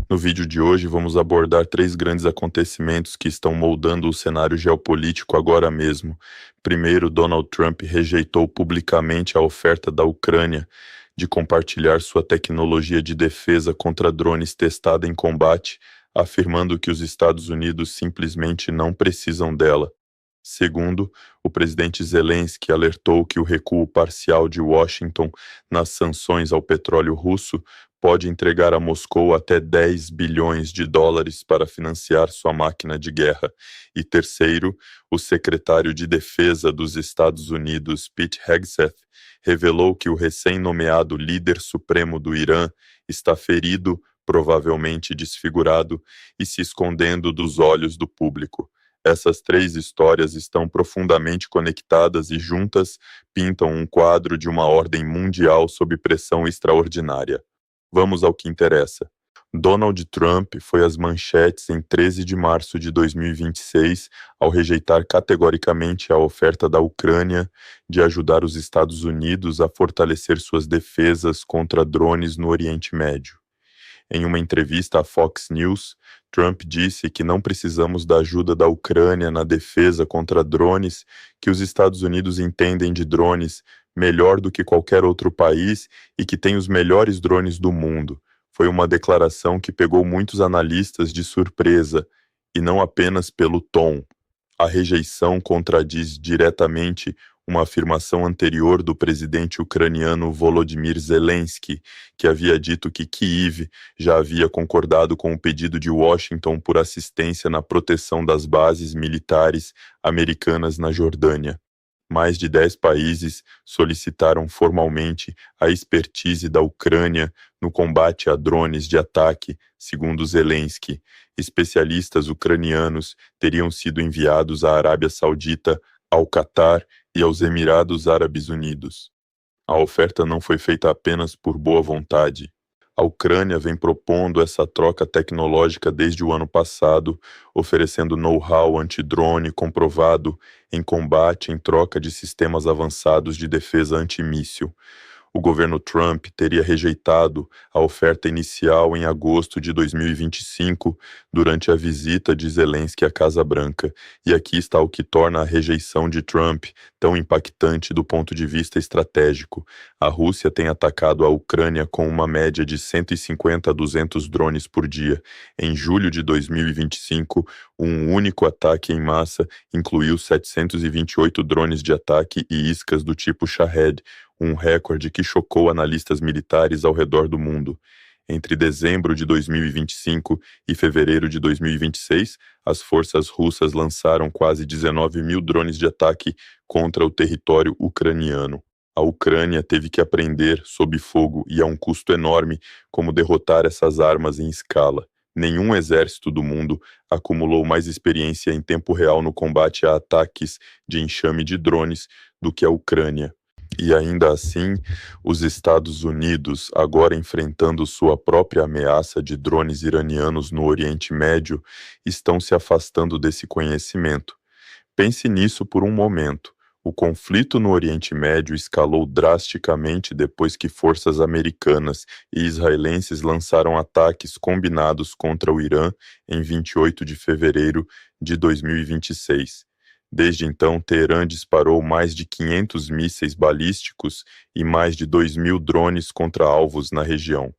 No vídeo de hoje, vamos abordar três grandes acontecimentos que estão moldando o cenário geopolítico agora mesmo. Primeiro, Donald Trump rejeitou publicamente a oferta da Ucrânia de compartilhar sua tecnologia de defesa contra drones testada em combate, afirmando que os Estados Unidos simplesmente não precisam dela. Segundo, o presidente Zelensky alertou que o recuo parcial de Washington nas sanções ao petróleo russo pode entregar a Moscou até 10 bilhões de dólares para financiar sua máquina de guerra. E terceiro, o secretário de Defesa dos Estados Unidos, Pete Hegseth, revelou que o recém-nomeado líder supremo do Irã está ferido, provavelmente desfigurado, e se escondendo dos olhos do público. Essas três histórias estão profundamente conectadas e juntas pintam um quadro de uma ordem mundial sob pressão extraordinária. Vamos ao que interessa. Donald Trump foi às manchetes em 13 de março de 2026 ao rejeitar categoricamente a oferta da Ucrânia de ajudar os Estados Unidos a fortalecer suas defesas contra drones no Oriente Médio. Em uma entrevista à Fox News, Trump disse que não precisamos da ajuda da Ucrânia na defesa contra drones, que os Estados Unidos entendem de drones melhor do que qualquer outro país e que tem os melhores drones do mundo. Foi uma declaração que pegou muitos analistas de surpresa, e não apenas pelo tom. A rejeição contradiz diretamente uma afirmação anterior do presidente ucraniano Volodymyr Zelensky, que havia dito que Kyiv já havia concordado com o pedido de Washington por assistência na proteção das bases militares americanas na Jordânia. Mais de 10 países solicitaram formalmente a expertise da Ucrânia no combate a drones de ataque, segundo Zelensky. Especialistas ucranianos teriam sido enviados à Arábia Saudita, ao Catar e aos Emirados Árabes Unidos. A oferta não foi feita apenas por boa vontade. A Ucrânia vem propondo essa troca tecnológica desde o ano passado, oferecendo know-how antidrone comprovado em combate em troca de sistemas avançados de defesa antimíssil. O governo Trump teria rejeitado a oferta inicial em agosto de 2025, durante a visita de Zelensky à Casa Branca. E aqui está o que torna a rejeição de Trump tão impactante do ponto de vista estratégico. A Rússia tem atacado a Ucrânia com uma média de 150 a 200 drones por dia. Em julho de 2025, um único ataque em massa incluiu 728 drones de ataque e iscas do tipo Shahed, um recorde que chocou analistas militares ao redor do mundo. Entre dezembro de 2025 e fevereiro de 2026, as forças russas lançaram quase 19 mil drones de ataque contra o território ucraniano. A Ucrânia teve que aprender, sob fogo e a um custo enorme, como derrotar essas armas em escala. Nenhum exército do mundo acumulou mais experiência em tempo real no combate a ataques de enxame de drones do que a Ucrânia. E ainda assim, os Estados Unidos, agora enfrentando sua própria ameaça de drones iranianos no Oriente Médio, estão se afastando desse conhecimento. Pense nisso por um momento. O conflito no Oriente Médio escalou drasticamente depois que forças americanas e israelenses lançaram ataques combinados contra o Irã em 28 de fevereiro de 2026. Desde então, Teherã disparou mais de 500 mísseis balísticos e mais de 2.000 drones contra alvos na região.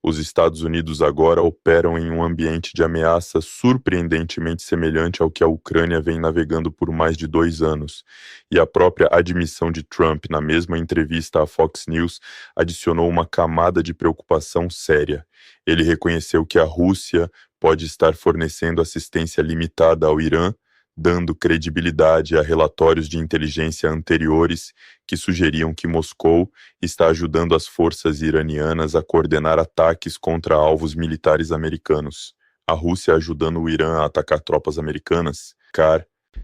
Os Estados Unidos agora operam em um ambiente de ameaça surpreendentemente semelhante ao que a Ucrânia vem navegando por mais de 2 anos, e a própria admissão de Trump na mesma entrevista à Fox News adicionou uma camada de preocupação séria. Ele reconheceu que a Rússia pode estar fornecendo assistência limitada ao Irã, dando credibilidade a relatórios de inteligência anteriores que sugeriam que Moscou está ajudando as forças iranianas a coordenar ataques contra alvos militares americanos. A Rússia ajudando o Irã a atacar tropas americanas,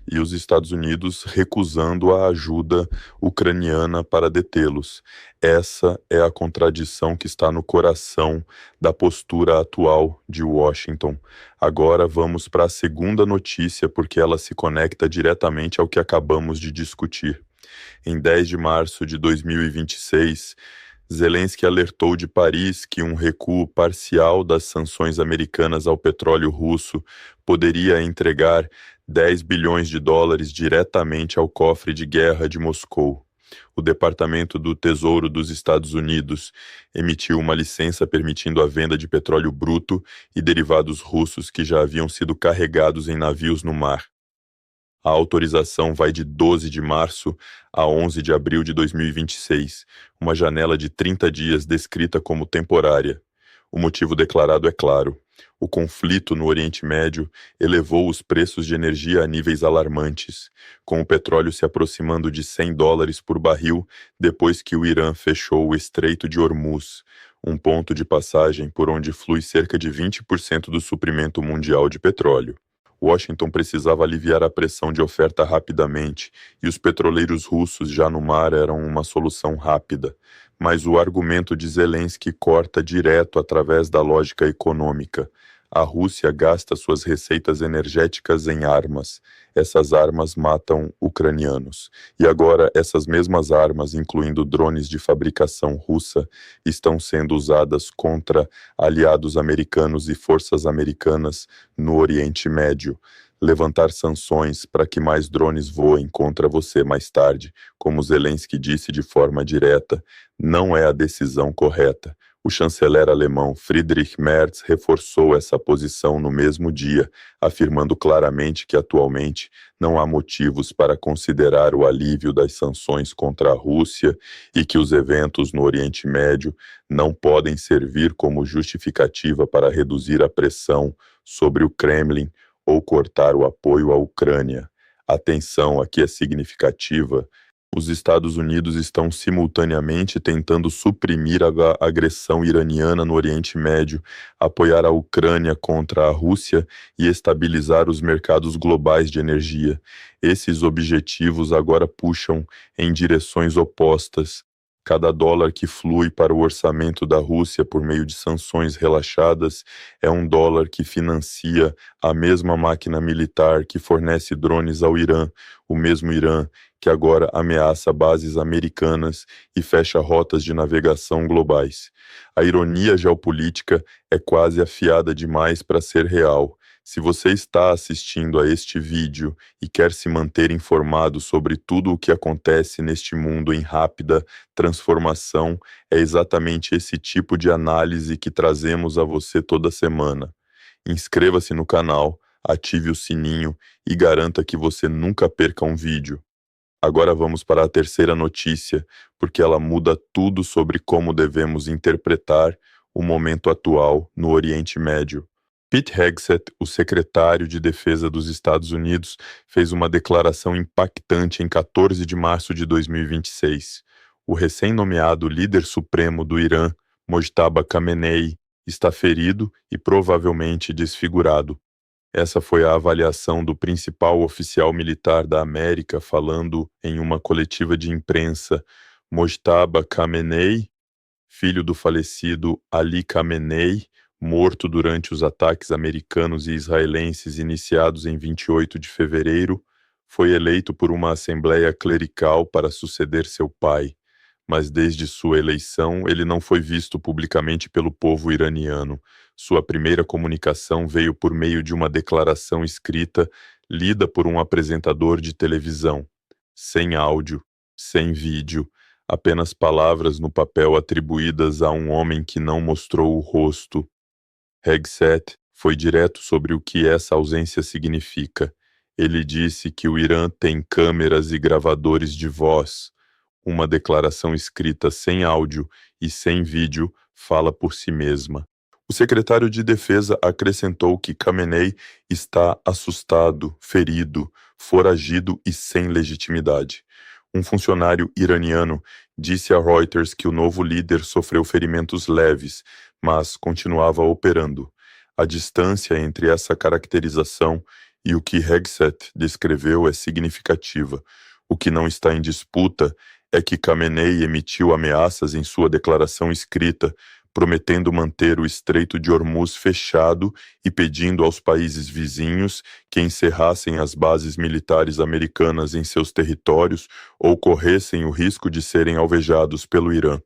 e os Estados Unidos recusando a ajuda ucraniana para detê-los. Essa é a contradição que está no coração da postura atual de Washington. Agora vamos para a segunda notícia, porque ela se conecta diretamente ao que acabamos de discutir. Em 10 de março de 2026, Zelensky alertou de Paris que um recuo parcial das sanções americanas ao petróleo russo poderia entregar 10 bilhões de dólares diretamente ao cofre de guerra de Moscou. O Departamento do Tesouro dos Estados Unidos emitiu uma licença permitindo a venda de petróleo bruto e derivados russos que já haviam sido carregados em navios no mar. A autorização vai de 12 de março a 11 de abril de 2026, uma janela de 30 dias descrita como temporária. O motivo declarado é claro. O conflito no Oriente Médio elevou os preços de energia a níveis alarmantes, com o petróleo se aproximando de $100 por barril depois que o Irã fechou o Estreito de Hormuz, um ponto de passagem por onde flui cerca de 20% do suprimento mundial de petróleo. Washington precisava aliviar a pressão de oferta rapidamente, e os petroleiros russos já no mar eram uma solução rápida. Mas o argumento de Zelensky corta direto através da lógica econômica. A Rússia gasta suas receitas energéticas em armas. Essas armas matam ucranianos. E agora, essas mesmas armas, incluindo drones de fabricação russa, estão sendo usadas contra aliados americanos e forças americanas no Oriente Médio. Levantar sanções para que mais drones voem contra você mais tarde, como Zelensky disse de forma direta, não é a decisão correta. O chanceler alemão Friedrich Merz reforçou essa posição no mesmo dia, afirmando claramente que atualmente não há motivos para considerar o alívio das sanções contra a Rússia e que os eventos no Oriente Médio não podem servir como justificativa para reduzir a pressão sobre o Kremlin ou cortar o apoio à Ucrânia. A tensão aqui é significativa. Os Estados Unidos estão simultaneamente tentando suprimir a agressão iraniana no Oriente Médio, apoiar a Ucrânia contra a Rússia e estabilizar os mercados globais de energia. Esses objetivos agora puxam em direções opostas. Cada dólar que flui para o orçamento da Rússia por meio de sanções relaxadas é um dólar que financia a mesma máquina militar que fornece drones ao Irã, o mesmo Irã que agora ameaça bases americanas e fecha rotas de navegação globais. A ironia geopolítica é quase afiada demais para ser real. Se você está assistindo a este vídeo e quer se manter informado sobre tudo o que acontece neste mundo em rápida transformação, é exatamente esse tipo de análise que trazemos a você toda semana. Inscreva-se no canal, ative o sininho e garanta que você nunca perca um vídeo. Agora vamos para a terceira notícia, porque ela muda tudo sobre como devemos interpretar o momento atual no Oriente Médio. Pete Hegseth, o secretário de Defesa dos Estados Unidos, fez uma declaração impactante em 14 de março de 2026. O recém-nomeado líder supremo do Irã, Mojtaba Khamenei, está ferido e provavelmente desfigurado. Essa foi a avaliação do principal oficial militar da América falando em uma coletiva de imprensa. Mojtaba Khamenei, filho do falecido Ali Khamenei, morto durante os ataques americanos e israelenses iniciados em 28 de fevereiro, foi eleito por uma assembleia clerical para suceder seu pai, mas desde sua eleição ele não foi visto publicamente pelo povo iraniano. Sua primeira comunicação veio por meio de uma declaração escrita lida por um apresentador de televisão, sem áudio, sem vídeo, apenas palavras no papel atribuídas a um homem que não mostrou o rosto. Hegseth foi direto sobre o que essa ausência significa. Ele disse que o Irã tem câmeras e gravadores de voz. Uma declaração escrita sem áudio e sem vídeo fala por si mesma. O secretário de Defesa acrescentou que Khamenei está assustado, ferido, foragido e sem legitimidade. Um funcionário iraniano disse a Reuters que o novo líder sofreu ferimentos leves, mas continuava operando. A distância entre essa caracterização e o que Hegseth descreveu é significativa. O que não está em disputa é que Khamenei emitiu ameaças em sua declaração escrita, prometendo manter o Estreito de Hormuz fechado e pedindo aos países vizinhos que encerrassem as bases militares americanas em seus territórios ou corressem o risco de serem alvejados pelo Irã.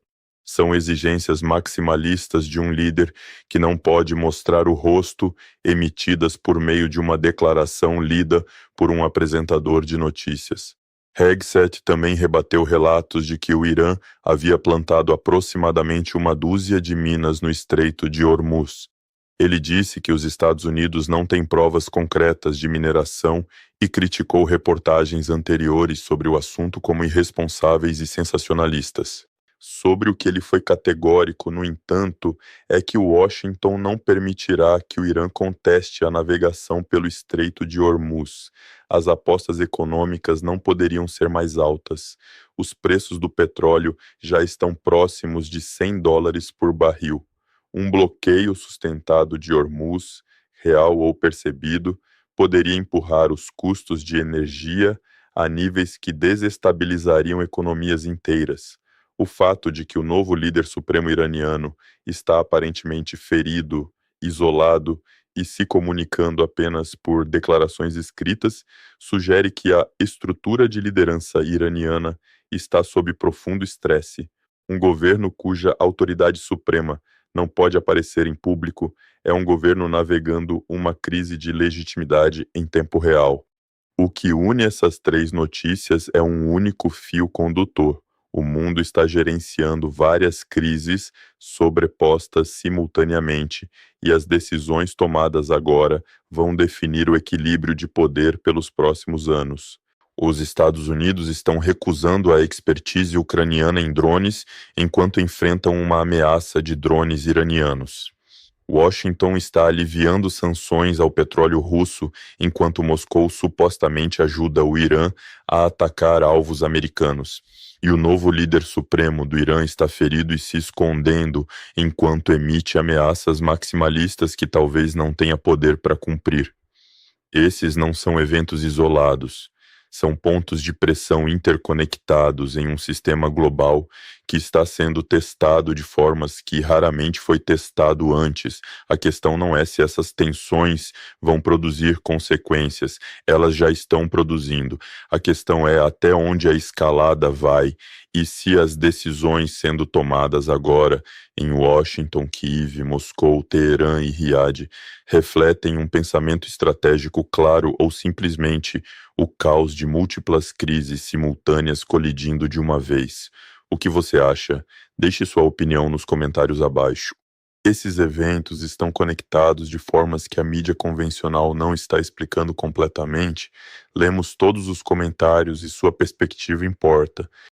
São exigências maximalistas de um líder que não pode mostrar o rosto, emitidas por meio de uma declaração lida por um apresentador de notícias. Hegseth também rebateu relatos de que o Irã havia plantado aproximadamente uma dúzia de minas no Estreito de Hormuz. Ele disse que os Estados Unidos não têm provas concretas de mineração e criticou reportagens anteriores sobre o assunto como irresponsáveis e sensacionalistas. Sobre o que ele foi categórico, no entanto, é que Washington não permitirá que o Irã conteste a navegação pelo Estreito de Hormuz. As apostas econômicas não poderiam ser mais altas. Os preços do petróleo já estão próximos de $100 por barril. Um bloqueio sustentado de Hormuz, real ou percebido, poderia empurrar os custos de energia a níveis que desestabilizariam economias inteiras. O fato de que o novo líder supremo iraniano está aparentemente ferido, isolado e se comunicando apenas por declarações escritas sugere que a estrutura de liderança iraniana está sob profundo estresse. Um governo cuja autoridade suprema não pode aparecer em público é um governo navegando uma crise de legitimidade em tempo real. O que une essas três notícias é um único fio condutor. O mundo está gerenciando várias crises sobrepostas simultaneamente, e as decisões tomadas agora vão definir o equilíbrio de poder pelos próximos anos. Os Estados Unidos estão recusando a expertise ucraniana em drones enquanto enfrentam uma ameaça de drones iranianos. Washington está aliviando sanções ao petróleo russo enquanto Moscou supostamente ajuda o Irã a atacar alvos americanos. E o novo líder supremo do Irã está ferido e se escondendo enquanto emite ameaças maximalistas que talvez não tenha poder para cumprir. Esses não são eventos isolados. São pontos de pressão interconectados em um sistema global que está sendo testado de formas que raramente foi testado antes. A questão não é se essas tensões vão produzir consequências, elas já estão produzindo. A questão é até onde a escalada vai e se as decisões sendo tomadas agora em Washington, Kiev, Moscou, Teherã e Riad refletem um pensamento estratégico claro ou simplesmente o caos de múltiplas crises simultâneas colidindo de uma vez. O que você acha? Deixe sua opinião nos comentários abaixo. Esses eventos estão conectados de formas que a mídia convencional não está explicando completamente. Lemos todos os comentários e sua perspectiva importa.